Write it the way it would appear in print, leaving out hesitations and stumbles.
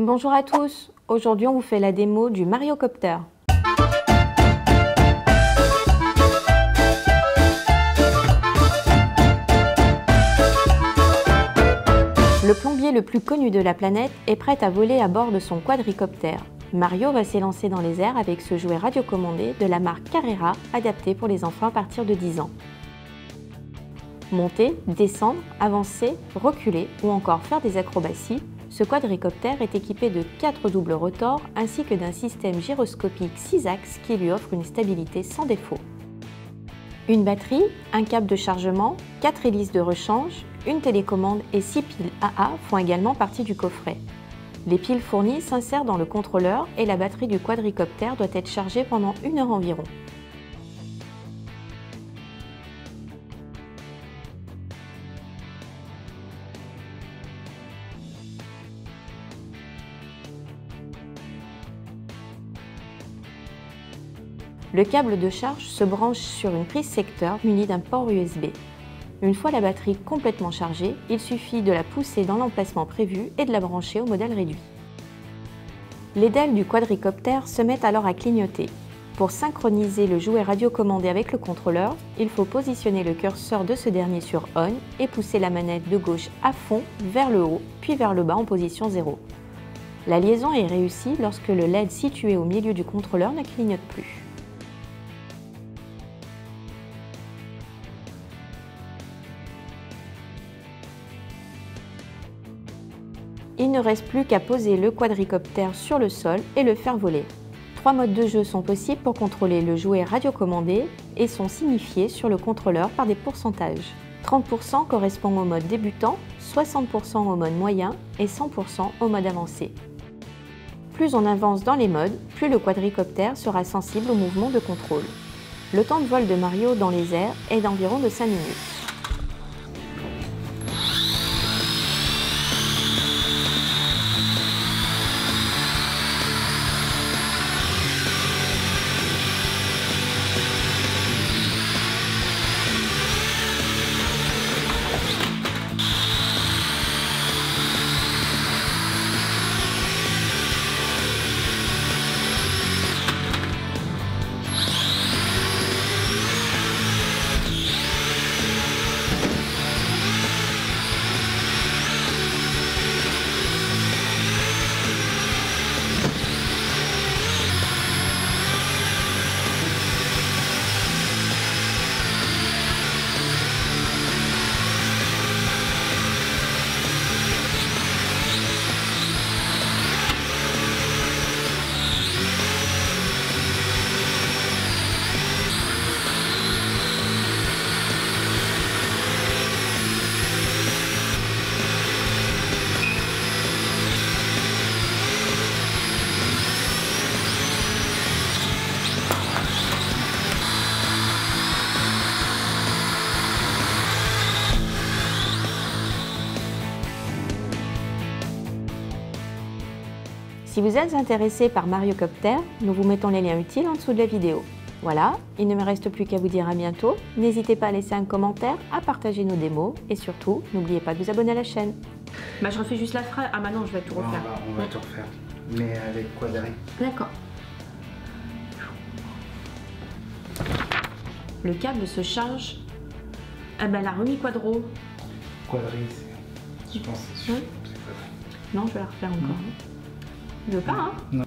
Bonjour à tous, aujourd'hui on vous fait la démo du Mariocopter. Le plombier le plus connu de la planète est prêt à voler à bord de son quadricoptère. Mario va s'élancer dans les airs avec ce jouet radiocommandé de la marque Carrera, adapté pour les enfants à partir de 10 ans. Monter, descendre, avancer, reculer ou encore faire des acrobaties, ce quadricoptère est équipé de 4 doubles rotors ainsi que d'un système gyroscopique 6 axes qui lui offre une stabilité sans défaut. Une batterie, un câble de chargement, 4 hélices de rechange, une télécommande et 6 piles AA font également partie du coffret. Les piles fournies s'insèrent dans le contrôleur et la batterie du quadricoptère doit être chargée pendant 1 heure environ. Le câble de charge se branche sur une prise secteur munie d'un port USB. Une fois la batterie complètement chargée, il suffit de la pousser dans l'emplacement prévu et de la brancher au modèle réduit. Les ailes du quadricoptère se mettent alors à clignoter. Pour synchroniser le jouet radiocommandé avec le contrôleur, il faut positionner le curseur de ce dernier sur On et pousser la manette de gauche à fond vers le haut, puis vers le bas en position 0. La liaison est réussie lorsque le LED situé au milieu du contrôleur ne clignote plus. Il ne reste plus qu'à poser le quadricoptère sur le sol et le faire voler. 3 modes de jeu sont possibles pour contrôler le jouet radiocommandé et sont signifiés sur le contrôleur par des pourcentages. 30% correspond au mode débutant, 60% au mode moyen et 100% au mode avancé. Plus on avance dans les modes, plus le quadricoptère sera sensible au mouvement de contrôle. Le temps de vol de Mario dans les airs est d'environ de 5 minutes. Si vous êtes intéressé par Mariocopter, nous vous mettons les liens utiles en dessous de la vidéo. Voilà, il ne me reste plus qu'à vous dire à bientôt. N'hésitez pas à laisser un commentaire, à partager nos démos et surtout, n'oubliez pas de vous abonner à la chaîne. Bah je refais juste la phrase. Ah bah non, je vais tout refaire. On va tout refaire, mais avec quadri. D'accord. Le câble se charge. Ah bah la remis quadro. Quadri, je pense que c'est sûr. Non, je vais la refaire encore. Je veux pas, hein. Non.